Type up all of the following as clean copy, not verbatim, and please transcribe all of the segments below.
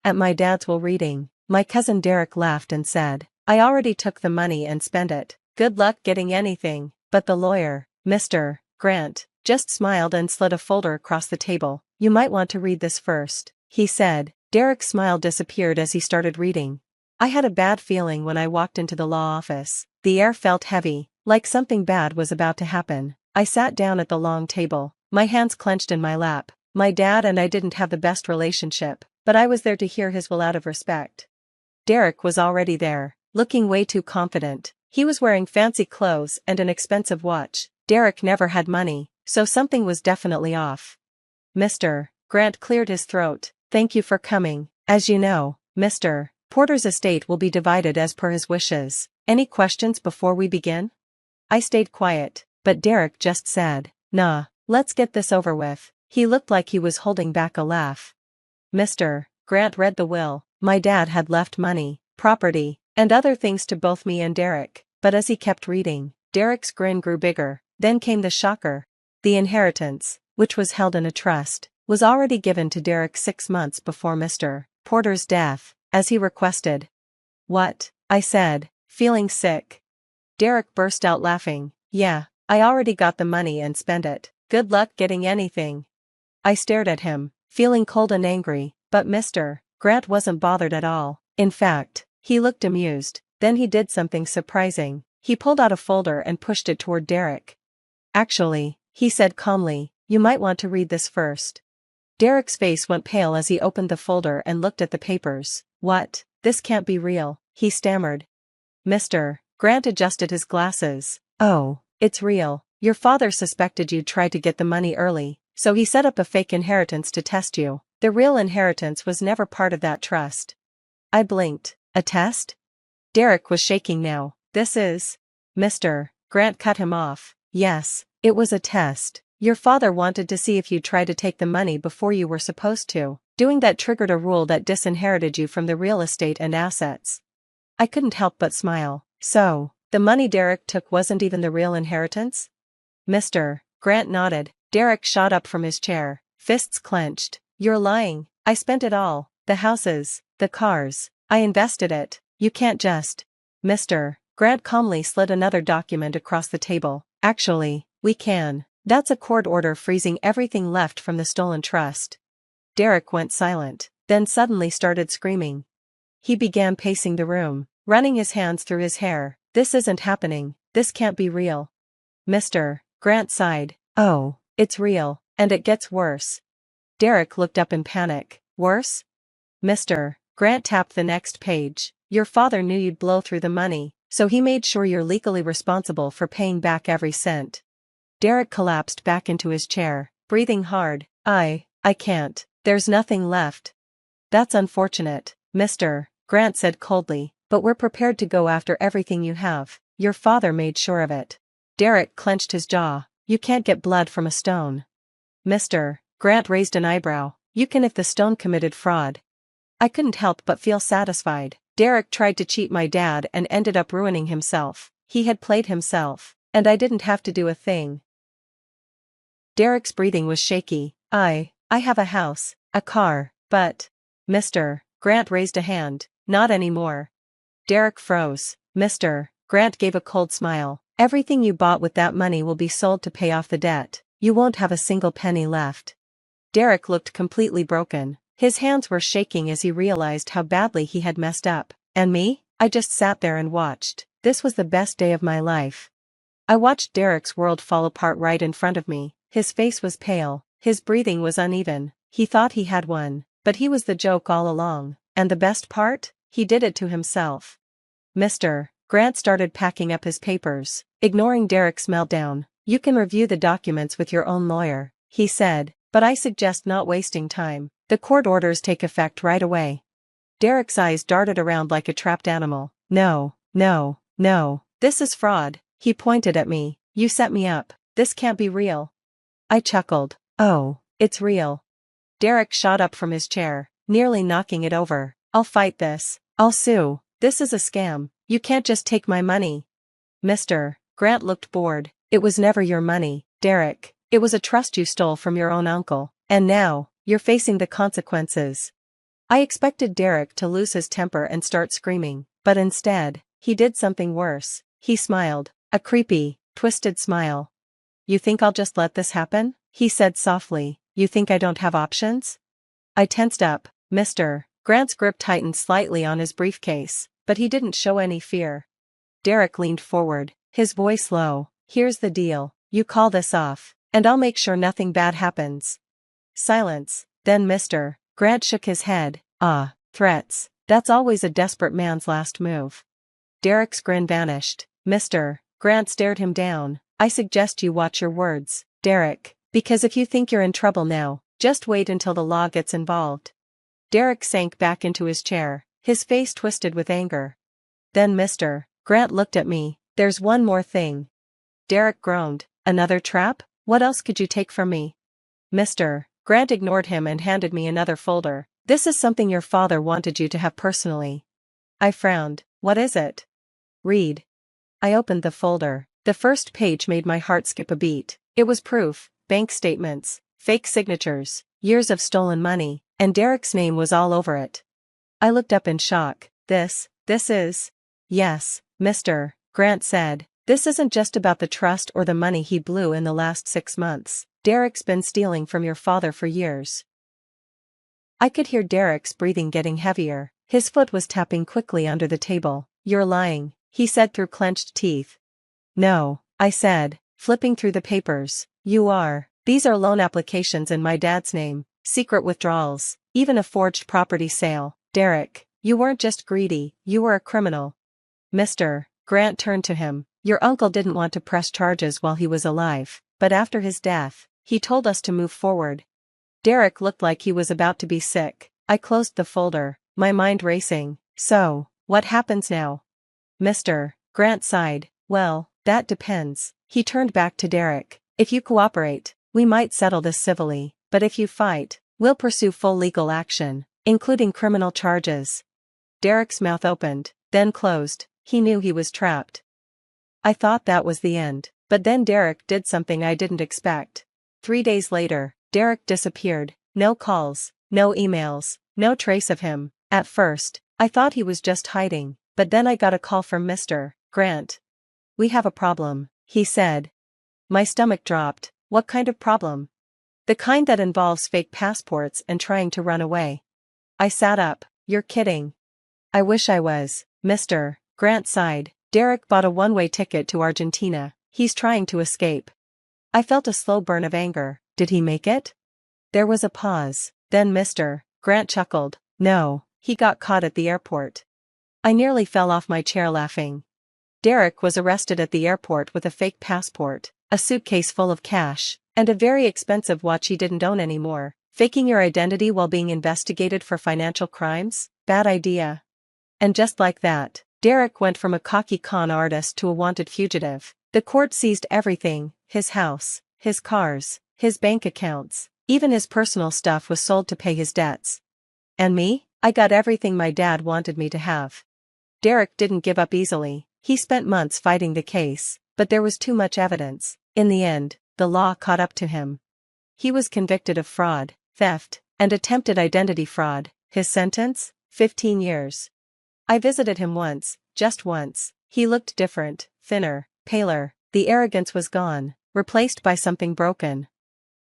at my dad's will reading. My cousin Derek laughed and said, I already took the money and spent it. Good luck getting anything. But the lawyer, Mr. Grant, just smiled and slid a folder across the table. You might want to read this first, he said. Derek's smile disappeared as he started reading. I had a bad feeling when I walked into the law office. The air felt heavy, like something bad was about to happen. I sat down at the long table, my hands clenched in my lap. My dad and I didn't have the best relationship, but I was there to hear his will out of respect. Derek was already there, looking way too confident. He was wearing fancy clothes and an expensive watch. Derek never had money, so something was definitely off. Mr. Grant cleared his throat. Thank you for coming. As you know, Mr. Porter's estate will be divided as per his wishes. Any questions before we begin? I stayed quiet, but Derek just said, nah, let's get this over with. He looked like he was holding back a laugh. Mr. Grant read the will. My dad had left money, property, and other things to both me and Derek, but as he kept reading, Derek's grin grew bigger. Then came the shocker. The inheritance, which was held in a trust, was already given to Derek 6 months before Mr. Porter's death, as he requested. What? I said, feeling sick. Derek burst out laughing. Yeah, I already got the money and spent it. Good luck getting anything. I stared at him, feeling cold and angry, but Mr. Grant wasn't bothered at all. In fact, he looked amused. Then he did something surprising. He pulled out a folder and pushed it toward Derek. Actually, he said calmly, you might want to read this first. Derek's face went pale as he opened the folder and looked at the papers. What? This can't be real, he stammered. Mr. Grant adjusted his glasses. Oh, it's real. Your father suspected you'd try to get the money early, so he set up a fake inheritance to test you. The real inheritance was never part of that trust. I blinked. A test? Derek was shaking now. This is... Mr. Grant cut him off. Yes, it was a test. Your father wanted to see if you'd try to take the money before you were supposed to. Doing that triggered a rule that disinherited you from the real estate and assets. I couldn't help but smile. So, the money Derek took wasn't even the real inheritance? Mr. Grant nodded. Derek shot up from his chair, fists clenched. You're lying. I spent it all. The houses, the cars. I invested it. You can't just... Mr. Grant calmly slid another document across the table. Actually, we can. That's a court order freezing everything left from the stolen trust. Derek went silent, then suddenly started screaming. He began pacing the room, running his hands through his hair. This isn't happening. This can't be real. Mr. Grant sighed. Oh, it's real, and it gets worse. Derek looked up in panic. Worse? Mr. Grant tapped the next page. Your father knew you'd blow through the money, so he made sure you're legally responsible for paying back every cent. Derek collapsed back into his chair, breathing hard. I can't. There's nothing left. That's unfortunate, Mr. Grant said coldly, but we're prepared to go after everything you have. Your father made sure of it. Derek clenched his jaw. You can't get blood from a stone. Mr. Grant raised an eyebrow. You can if the stone committed fraud. I couldn't help but feel satisfied. Derek tried to cheat my dad and ended up ruining himself. He had played himself, and I didn't have to do a thing. Derek's breathing was shaky. I have a house, a car, but... Mr. Grant raised a hand. Not anymore. Derek froze. Mr. Grant gave a cold smile. Everything you bought with that money will be sold to pay off the debt. You won't have a single penny left. Derek looked completely broken. His hands were shaking as he realized how badly he had messed up. And me? I just sat there and watched. This was the best day of my life. I watched Derek's world fall apart right in front of me. His face was pale. His breathing was uneven. He thought he had won, but he was the joke all along. And the best part? He did it to himself. Mr. Grant started packing up his papers, ignoring Derek's meltdown. You can review the documents with your own lawyer, he said, but I suggest not wasting time. The court orders take effect right away. Derek's eyes darted around like a trapped animal. No, no, no, this is fraud. He pointed at me. You set me up. This can't be real. I chuckled. Oh, it's real. Derek shot up from his chair, nearly knocking it over. I'll fight this. I'll sue. This is a scam. You can't just take my money. Mr. Grant looked bored. It was never your money, Derek. It was a trust you stole from your own uncle. And now, you're facing the consequences. I expected Derek to lose his temper and start screaming, but instead, he did something worse. He smiled, a creepy, twisted smile. "You think I'll just let this happen?" he said softly. "You think I don't have options?" I tensed up. Mr. Grant's grip tightened slightly on his briefcase, but he didn't show any fear. Derek leaned forward, his voice low. "Here's the deal, you call this off, and I'll make sure nothing bad happens." Silence. Then Mr. Grant shook his head. Threats. That's always a desperate man's last move." Derek's grin vanished. Mr. Grant stared him down. "I suggest you watch your words, Derek, because if you think you're in trouble now, just wait until the law gets involved." Derek sank back into his chair, his face twisted with anger. Then Mr. Grant looked at me. "There's one more thing." Derek groaned. "Another trap? What else could you take from me?" Mr. Grant ignored him and handed me another folder. "This is something your father wanted you to have personally." I frowned. "What is it?" "Read." I opened the folder. The first page made my heart skip a beat. It was proof, bank statements, fake signatures, years of stolen money, and Derek's name was all over it. I looked up in shock. This is... "Yes," Mr. Grant said. "This isn't just about the trust or the money he blew in the last 6 months. Derek's been stealing from your father for years." I could hear Derek's breathing getting heavier. His foot was tapping quickly under the table. "You're lying," he said through clenched teeth. "No," I said, flipping through the papers. "You are. These are loan applications in my dad's name, secret withdrawals, even a forged property sale. Derek, you weren't just greedy, you were a criminal." Mr. Grant turned to him. "Your uncle didn't want to press charges while he was alive, but after his death, he told us to move forward." Derek looked like he was about to be sick. I closed the folder, my mind racing. "So, what happens now?" Mr. Grant sighed. "Well, that depends." He turned back to Derek. "If you cooperate, we might settle this civilly, but if you fight, we'll pursue full legal action, including criminal charges." Derek's mouth opened, then closed. He knew he was trapped. I thought that was the end, but then Derek did something I didn't expect. 3 days later, Derek disappeared. No calls, no emails, no trace of him. At first, I thought he was just hiding, but then I got a call from Mr. Grant. "We have a problem," he said. My stomach dropped. "What kind of problem?" "The kind that involves fake passports and trying to run away." I sat up. "You're kidding." "I wish I was." Mr. Grant sighed. "Derek bought a one-way ticket to Argentina. He's trying to escape." I felt a slow burn of anger. "Did he make it?" There was a pause. Then Mr. Grant chuckled. "No, he got caught at the airport." I nearly fell off my chair laughing. Derek was arrested at the airport with a fake passport, a suitcase full of cash, and a very expensive watch he didn't own anymore. Faking your identity while being investigated for financial crimes? Bad idea. And just like that, Derek went from a cocky con artist to a wanted fugitive. The court seized everything: his house, his cars, his bank accounts, even his personal stuff was sold to pay his debts. And me? I got everything my dad wanted me to have. Derek didn't give up easily. He spent months fighting the case, but there was too much evidence. In the end, the law caught up to him. He was convicted of fraud, theft, and attempted identity fraud. His sentence? 15 years. I visited him once, just once. He looked different, thinner, paler. The arrogance was gone, replaced by something broken.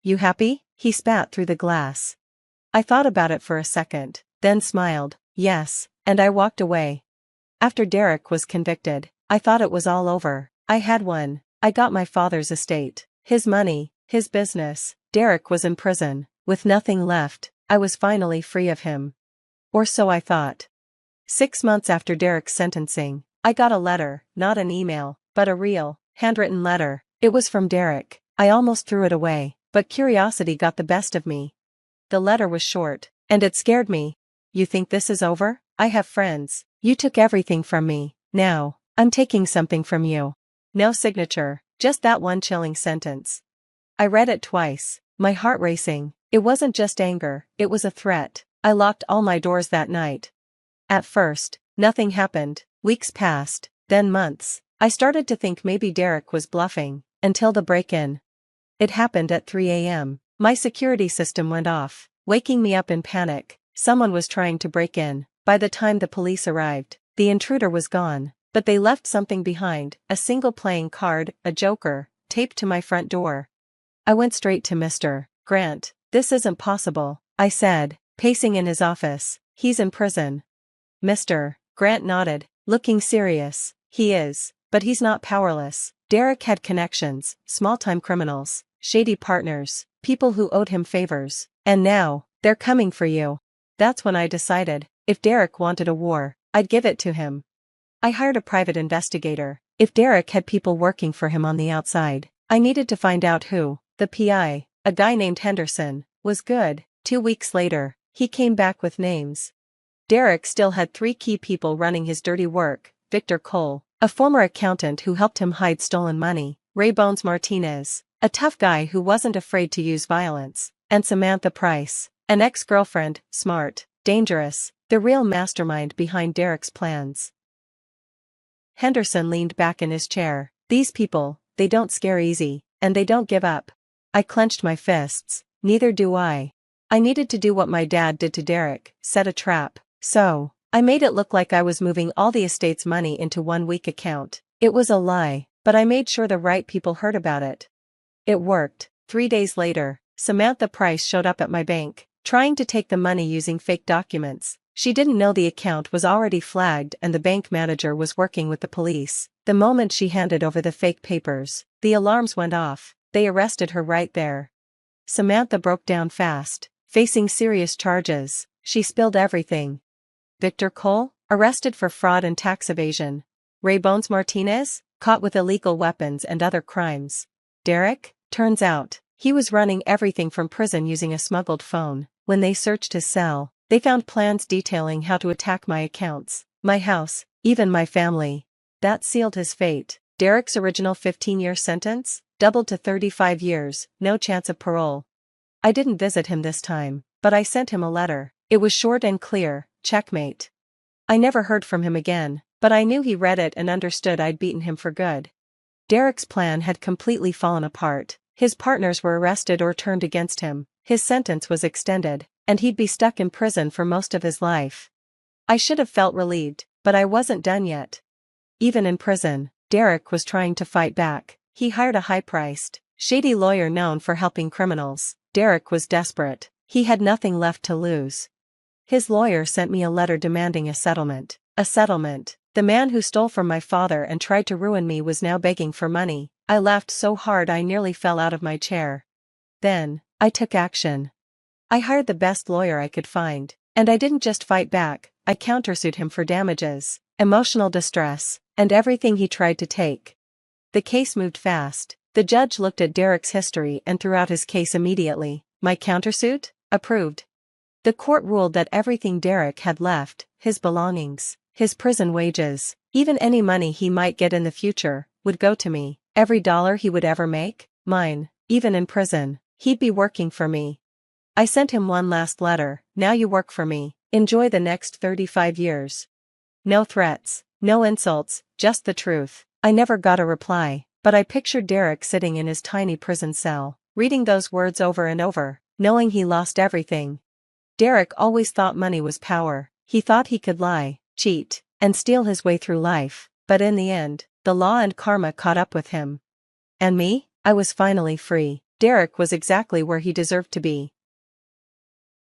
"You happy?" he spat through the glass. I thought about it for a second, then smiled. "Yes," and I walked away. After Derek was convicted, I thought it was all over. I had won. I got my father's estate, his money, his business. Derek was in prison, with nothing left. I was finally free of him. Or so I thought. 6 months after Derek's sentencing, I got a letter, not an email, but a real, handwritten letter. It was from Derek. I almost threw it away, but curiosity got the best of me. The letter was short, and it scared me. "You think this is over? I have friends. You took everything from me. Now, I'm taking something from you." No signature, just that one chilling sentence. I read it twice, my heart racing. It wasn't just anger, it was a threat. I locked all my doors that night. At first, nothing happened. Weeks passed, then months. I started to think maybe Derek was bluffing, until the break-in. It happened at 3 a.m. My security system went off, waking me up in panic. Someone was trying to break in. By the time the police arrived, the intruder was gone, but they left something behind, a single playing card, a joker, taped to my front door. I went straight to Mr. Grant. "This isn't possible," I said, pacing in his office. "He's in prison." Mr. Grant nodded, looking serious. "He is, but he's not powerless. Derek had connections, small-time criminals, shady partners, people who owed him favors, and now, they're coming for you." That's when I decided, if Derek wanted a war, I'd give it to him. I hired a private investigator. If Derek had people working for him on the outside, I needed to find out who. The PI, a guy named Henderson, was good. 2 weeks later, he came back with names. Derek still had 3 key people running his dirty work: Victor Cole, a former accountant who helped him hide stolen money; Ray Bones Martinez, a tough guy who wasn't afraid to use violence; and Samantha Price, an ex-girlfriend, smart, dangerous, the real mastermind behind Derek's plans. Henderson leaned back in his chair. "These people, they don't scare easy, and they don't give up." I clenched my fists. "Neither do I. I needed to do what my dad did to Derek, set a trap. So, I made it look like I was moving all the estate's money into one weak account. It was a lie, but I made sure the right people heard about it. It worked. 3 days later, Samantha Price showed up at my bank, trying to take the money using fake documents. She didn't know the account was already flagged and the bank manager was working with the police. The moment she handed over the fake papers, the alarms went off. They arrested her right there. Samantha broke down fast, facing serious charges. She spilled everything. Victor Cole, arrested for fraud and tax evasion. Ray Bones Martinez, caught with illegal weapons and other crimes. Derek, turns out, he was running everything from prison using a smuggled phone. When they searched his cell, they found plans detailing how to attack my accounts, my house, even my family. That sealed his fate. Derek's original 15-year sentence doubled to 35 years, no chance of parole. I didn't visit him this time, but I sent him a letter. It was short and clear: checkmate. I never heard from him again, but I knew he read it and understood I'd beaten him for good. Derek's plan had completely fallen apart. His partners were arrested or turned against him. His sentence was extended, and he'd be stuck in prison for most of his life. I should have felt relieved, but I wasn't done yet. Even in prison, Derek was trying to fight back. He hired a high-priced, shady lawyer known for helping criminals. Derek was desperate. He had nothing left to lose. His lawyer sent me a letter demanding a settlement. A settlement. The man who stole from my father and tried to ruin me was now begging for money. I laughed so hard I nearly fell out of my chair. Then, I took action. I hired the best lawyer I could find, and I didn't just fight back, I countersued him for damages, emotional distress, and everything he tried to take. The case moved fast. The judge looked at Derek's history and threw out his case immediately. My countersuit? Approved. The court ruled that everything Derek had left, his belongings, his prison wages, even any money he might get in the future, would go to me. Every dollar he would ever make, mine. Even in prison, he'd be working for me. I sent him one last letter: "Now you work for me. Enjoy the next 35 years. No threats, no insults, just the truth." I never got a reply, but I pictured Derek sitting in his tiny prison cell, reading those words over and over, knowing he lost everything. Derek always thought money was power. He thought he could lie, cheat, and steal his way through life, but in the end, the law and karma caught up with him. And me? I was finally free. Derek was exactly where he deserved to be.